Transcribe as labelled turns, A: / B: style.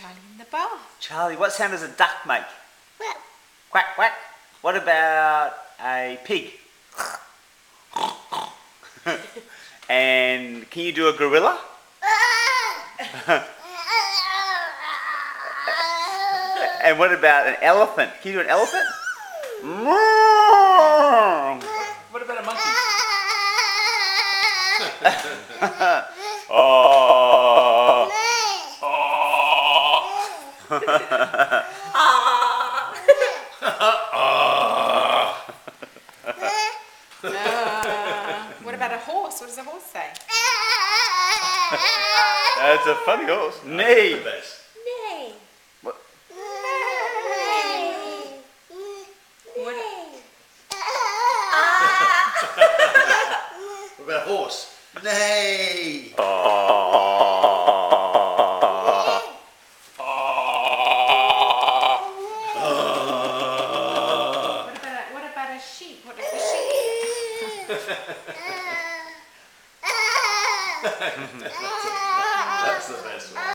A: Charlie in the bath.
B: Charlie, what sound does a duck make? Quack, quack. What about a pig? And can you do a gorilla? And what about an elephant? Can you do an elephant?
C: What about a monkey?
B: Oh.
A: What about a horse? What does a horse say?
B: That's a funny horse. Neigh.
C: The best.
A: Neigh.
B: What?
A: What,
C: What about a horse? Neigh.
A: what about a sheep? What does the sheep
C: That's the best one.